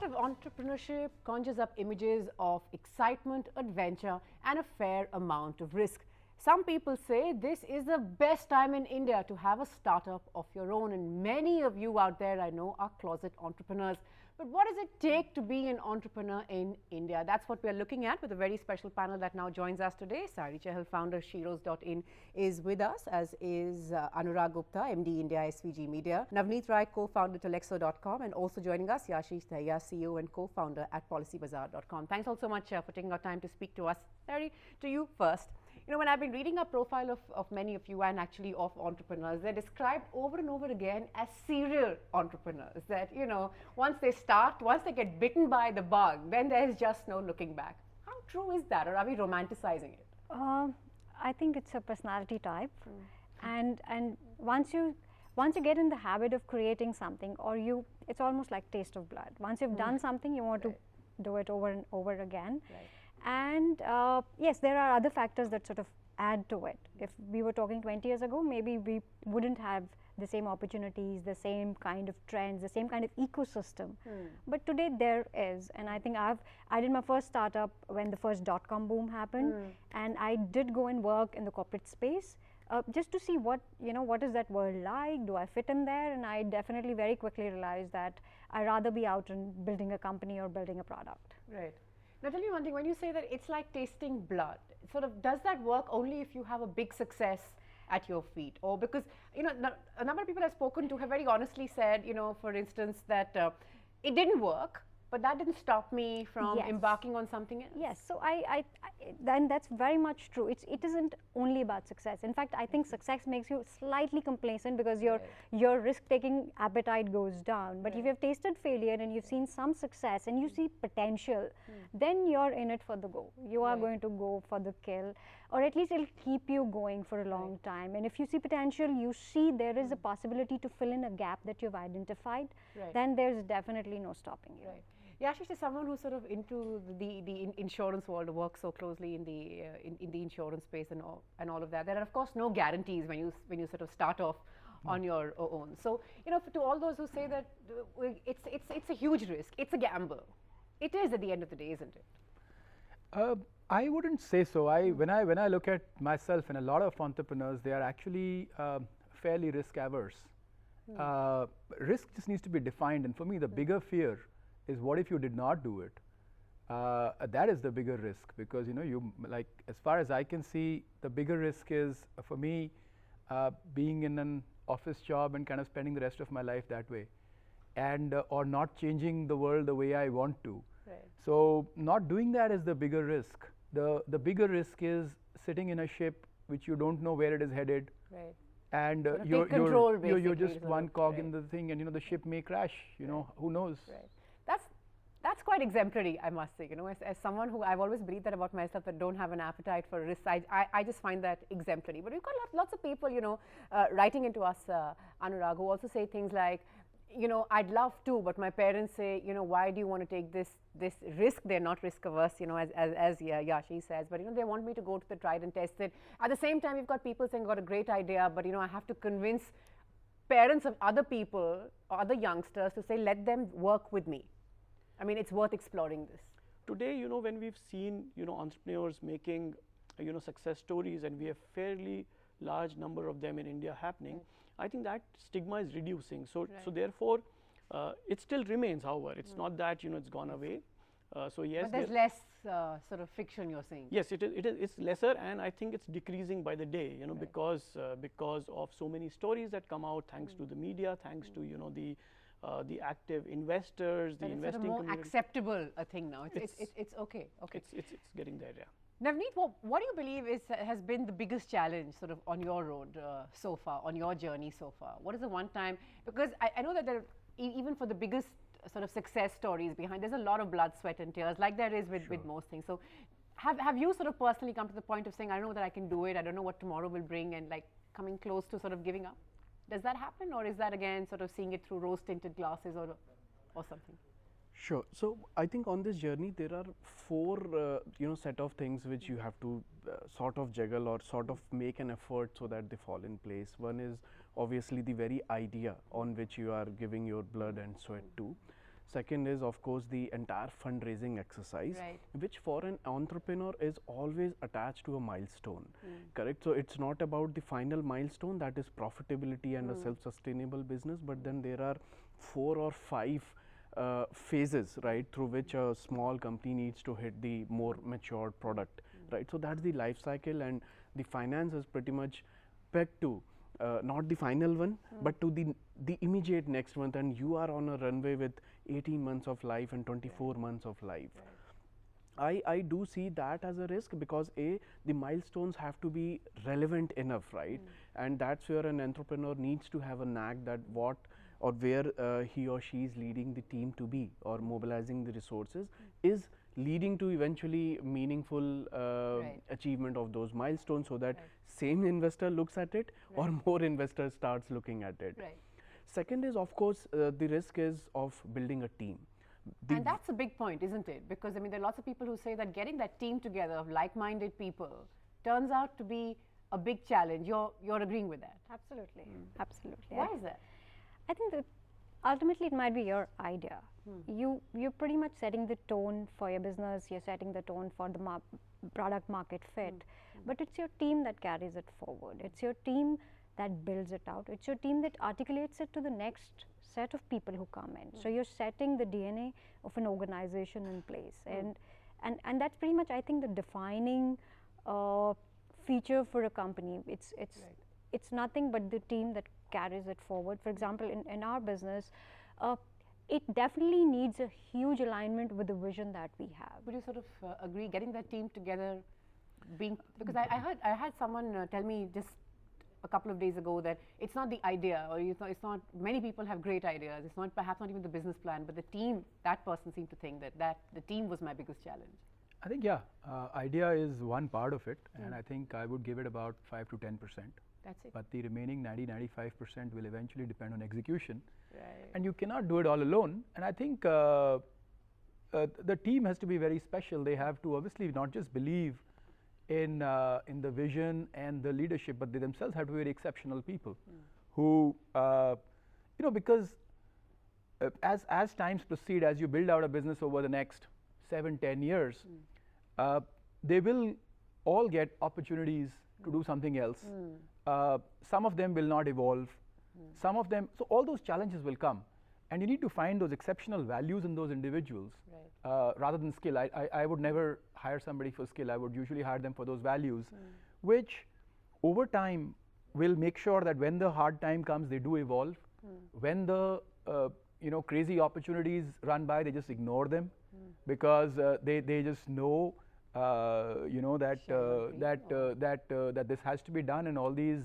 of entrepreneurship conjures up images of excitement, adventure, and a fair amount of risk. Some people say this is the best time in India to have a startup of your own, and many of you out there I know are closet entrepreneurs. But what does it take to be an entrepreneur in India? That's what we're looking at with a very special panel that now joins us today. Sari Chahal, founder, Sheroes.in, is with us, as is Anurag Gupta, MD, India SVG Media. Navneet Rai, co-founder, Telexo.com, and also joining us, Yashish Dahiya, CEO and co-founder at PolicyBazaar.com. Thanks all so much for taking our time to speak to us. Sari, to you first. You know, when I've been reading a profile of many of you and actually of entrepreneurs, they're described over and over again as serial entrepreneurs. That, you know, once they get bitten by the bug, then there's just no looking back. How true is that, or are we romanticizing it? I think it's a personality type, and once you get in the habit of creating something, it's almost like taste of blood. Once you've done something, you want to do it over and over again. Right. And yes, there are other factors that sort of add to it. If we were talking 20 years ago, maybe we wouldn't have the same opportunities, the same kind of trends, the same kind of ecosystem. But today there is, and I think I did my first startup when the first .com boom happened, and I did go and work in the corporate space just to see what is that world like, do I fit in there, and I definitely very quickly realized that I'd rather be out and building a company or building a product. Right. Now tell me one thing, when you say that it's like tasting blood, sort of does that work only if you have a big success at your feet? Or because, you know, a number of people I've spoken to have very honestly said, you know, for instance, that it didn't work, but that didn't stop me from embarking on something else. Yes, so then that's very much true. It isn't only about success. In fact, I think success makes you slightly complacent because your risk-taking appetite goes down. But if you've tasted failure and you've seen some success and you see potential, then you're in it for the go. You are going to go for the kill, or at least it'll keep you going for a long time. And if you see potential, you see there is a possibility to fill in a gap that you've identified, then there's definitely no stopping you. Right. Yashish is someone who's sort of into the insurance world, works so closely in the insurance space and all of that. There are of course no guarantees when you sort of start off on your own. So, you know, to all those who say that it's a huge risk, it's a gamble. It is at the end of the day, isn't it? I wouldn't say so. When I look at myself and a lot of entrepreneurs, they are actually fairly risk averse. Risk just needs to be defined, and for me, the bigger fear is what if you did not do it? That is the bigger risk, because, you know, as far as I can see, the bigger risk is for me being in an office job and kind of spending the rest of my life that way, and or not changing the world the way I want to. Right. So not doing that is the bigger risk. The bigger risk is sitting in a ship which you don't know where it is headed. Right. And you're just one cog in the thing, and, you know, the ship may crash. You know, who knows? Right. That's quite exemplary, I must say. You know, as someone who I've always believed that about myself, that don't have an appetite for risk, I just find that exemplary. But we've got lots of people, you know, writing into us, Anurag, who also say things like, you know, I'd love to, but my parents say, you know, why do you want to take this risk? They're not risk averse, you know, as Yashi says, but, you know, they want me to go to the tried and tested. At the same time, you've got people saying, got a great idea, but, you know, I have to convince parents of other people or other youngsters to say, let them work with me. I mean, it's worth exploring this. Today, you know, when we've seen, you know, entrepreneurs making, you know, success stories, and we have fairly large number of them in India happening, I think that stigma is reducing. So therefore, it still remains. However, it's not that, you know, it's gone away. So yes, but there's less sort of friction, you're saying. Yes, it's lesser, and I think it's decreasing by the day. You know, because of so many stories that come out, thanks to the media, thanks to, you know, the active investors, the investing more community. Acceptable a thing now. It's okay. Okay. It's getting there. Yeah. Navneet, what do you believe has been the biggest challenge sort of on your road so far, on your journey so far? What is the one time, because I know that there, even for the biggest sort of success stories behind, there's a lot of blood, sweat and tears, like there is with most things. So have you sort of personally come to the point of saying, I don't know that I can do it, I don't know what tomorrow will bring, and like coming close to sort of giving up? Does that happen, or is that again sort of seeing it through rose-tinted glasses or something? Sure. So I think on this journey there are four set of things which you have to sort of juggle or sort of make an effort so that they fall in place. One is obviously the very idea on which you are giving your blood and sweat to. Second is, of course, the entire fundraising exercise, Right. which for an entrepreneur is always attached to a milestone. Correct? So it's not about the final milestone, that is profitability and a self-sustainable business, but then there are 4 or 5 phases, right, through which a small company needs to hit the more matured product, right? So that's the life cycle, and the finance is pretty much pegged to not the final one, but to the immediate next one, and you are on a runway with 18 months of life and 24 months of life. I do see that as a risk, because the milestones have to be relevant enough, right? And that's where an entrepreneur needs to have a knack that what or where he or she is leading the team to be, or mobilizing the resources, is leading to eventually meaningful achievement of those milestones, so that same investor looks at it, or more investors starts looking at it. Right. Second is, of course, the risk is of building a team. And that's a big point, isn't it? Because I mean, there are lots of people who say that getting that team together of like-minded people turns out to be a big challenge. You're agreeing with that? Absolutely, absolutely. Why is that? I think that ultimately it might be your idea. You're pretty much setting the tone for your business. You're setting the tone for the product market fit. But it's your team that carries it forward. It's your team that builds it out. It's your team that articulates it to the next set of people who come in. So you're setting the DNA of an organization in place, and that's pretty much, I think, the defining feature for a company. It's nothing but the team that carries it forward. For example, in our business, it definitely needs a huge alignment with the vision that we have. Would you sort of agree, getting that team together, because I had someone tell me just a couple of days ago that it's not the idea, or it's not many people have great ideas, it's not perhaps not even the business plan, but the team, that person seemed to think that the team was my biggest challenge. I think, idea is one part of it, and I think I would give it about 5 to 10%. That's it. But the remaining 90-95% will eventually depend on execution. Right. And you cannot do it all alone. And I think the team has to be very special. They have to obviously not just believe in the vision and the leadership, but they themselves have to be very exceptional people who, because as times proceed, as you build out a business over the next 7-10 years, they will all get opportunities to do something else. Some of them will not evolve. Some of them, so all those challenges will come. And you need to find those exceptional values in those individuals rather than skill. I would never hire somebody for skill. I would usually hire them for those values, which over time will make sure that when the hard time comes, they do evolve. When the crazy opportunities run by, they just ignore them because they just know that this has to be done, and all these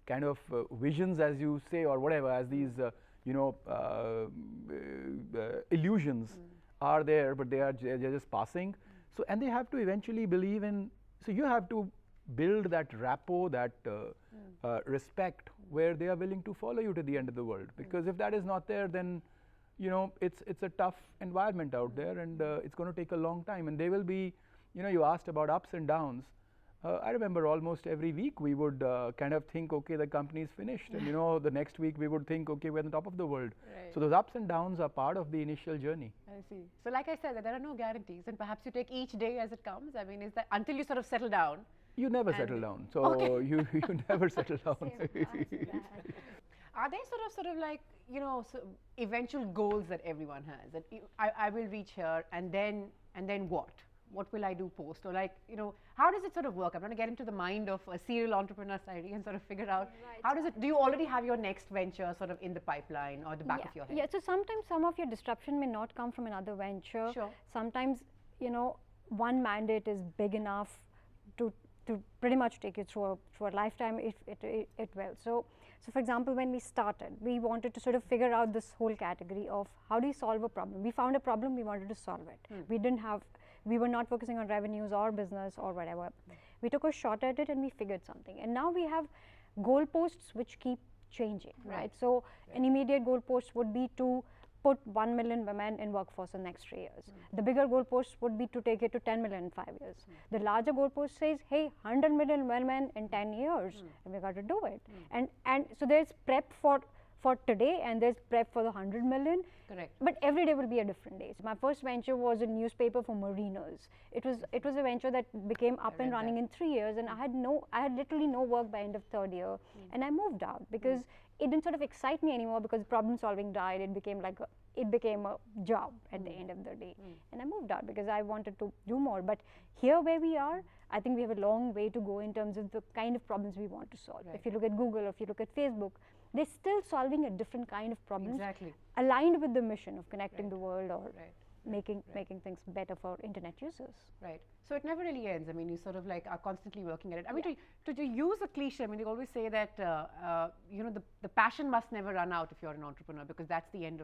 kind of visions, as you say, or whatever, as these illusions are there, but they're just passing. So, and they have to eventually believe in. So you have to build that rapport, that respect, where they are willing to follow you to the end of the world. Because if that is not there, then it's a tough environment out there, and it's going to take a long time. And they will be, you asked about ups and downs. I remember almost every week we would kind of think, okay, the company is finished, and the next week we would think, okay, we're on the top of the world. Right. So those ups and downs are part of the initial journey. I see. So like I said, there are no guarantees, and perhaps you take each day as it comes. I mean, is that until you sort of settle down? You never settle down. So you never settle down. Are there sort of like, eventual goals that everyone has? That I will reach here, and then what? What will I do post? Or like, how does it sort of work? I'm going to get into the mind of a serial entrepreneur side and sort of figure out how does it, do you already have your next venture sort of in the pipeline or the back of your head? Yeah, so sometimes some of your disruption may not come from another venture. Sure. Sometimes, one mandate is big enough to pretty much take you through a lifetime if it will. So for example, when we started, we wanted to sort of figure out this whole category of how do you solve a problem. We found a problem, we wanted to solve it. We were not focusing on revenues or business or whatever. We took a shot at it and we figured something. And now we have goalposts which keep changing, right? So an immediate goalpost would be to put 1 million women in workforce in the next 3 years. The bigger goalpost would be to take it to 10 million in 5 years. The larger goalpost says, hey, 100 million women in 10 years, and we got to do it. And so there's prep for for today and there's prep for the 100 million. Correct. But every day will be a different day. So my first venture was a newspaper for mariners. It was a venture that became up and running in 3 years, and I had literally no work by end of third year, and I moved out because it didn't sort of excite me anymore because problem solving died. It became a job at the end of the day, and I moved out because I wanted to do more. But here where we are, I think we have a long way to go in terms of the kind of problems we want to solve. Right. If you look at Google, or if you look at Facebook, they're still solving a different kind of problems, Exactly. aligned with the mission of connecting Right. the world or Right. making things better for internet users. Right. So it never really ends. I mean, you sort of like are constantly working at it. I mean, to use a cliche, I mean, they always say that you know, the passion must never run out if you're an entrepreneur, because that's the end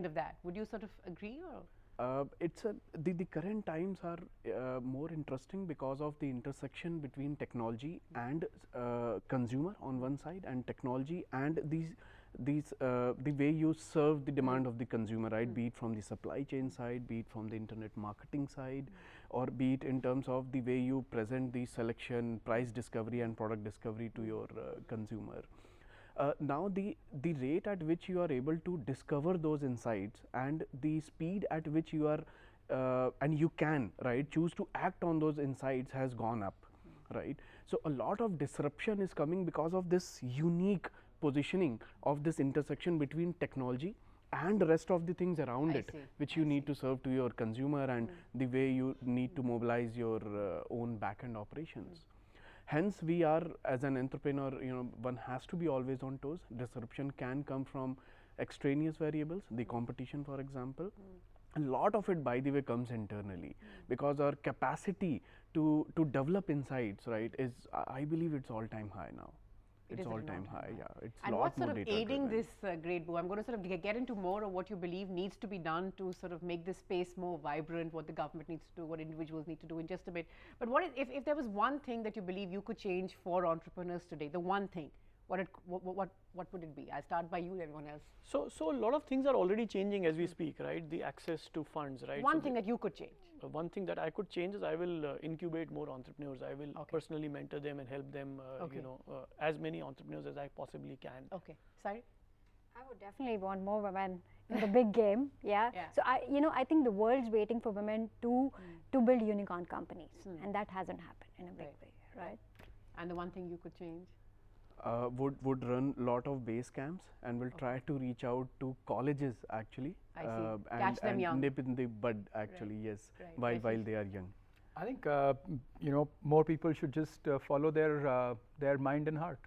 of that. Would you sort of agree, or? The current times are more interesting because of the intersection between technology and consumer on one side, and technology and the way you serve the demand of the consumer, right? Be it from the supply chain side, be it from the internet marketing side, or be it in terms of the way you present the selection, price discovery and product discovery to your consumer. Now the rate at which you are able to discover those insights and the speed at which you are and you can, right, choose to act on those insights has gone up, right. So a lot of disruption is coming because of this unique positioning of this intersection between technology and the rest of the things around it, which you need to serve to your consumer, and the way you need to mobilize your own back-end operations. Hence, we are, as an entrepreneur, you know, one has to be always on toes. Disruption can come from extraneous variables, the competition, for example. A lot of it, by the way, comes internally, because our capacity to develop insights, right, is, I believe it's all-time high now. It's all-time high, yeah. It's And lot what's sort more of data aiding driven. this great boom? I'm going to sort of get into more of what you believe needs to be done to sort of make this space more vibrant, what the government needs to do, what individuals need to do in just a bit. But what if there was one thing that you believe you could change for entrepreneurs today, the one thing, what would it be? I'll start by you, everyone else. So a lot of things are already changing as we speak, right? The access to funds, right? One thing that you could change. One thing that I could change is I will incubate more entrepreneurs. I will personally mentor them and help them, you know, as many entrepreneurs as I possibly can. Okay, sorry. I would definitely want more women in the big game. Yeah. So I think the world's waiting for women to build unicorn companies, and that hasn't happened in a big way, right? And the one thing you could change? Would run lot of base camps, and will try to reach out to colleges actually, I see. and, Catch them young. nip in the bud actually, yes, Right. while they are young. I think you know, more people should just follow their mind and heart.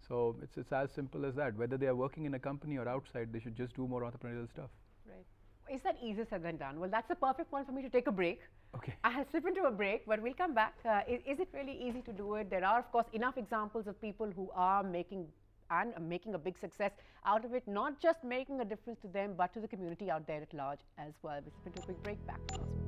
So it's as simple as that. Whether they are working in a company or outside, they should just do more entrepreneurial stuff. Right. Is that easier said than done? Well, that's the perfect point for me to take a break. Okay. I'll slip into a break, but we'll come back. Is it really easy to do it? There are, of course, enough examples of people who are making a big success out of it, not just making a difference to them, but to the community out there at large as well. We'll slip into a quick break. Back.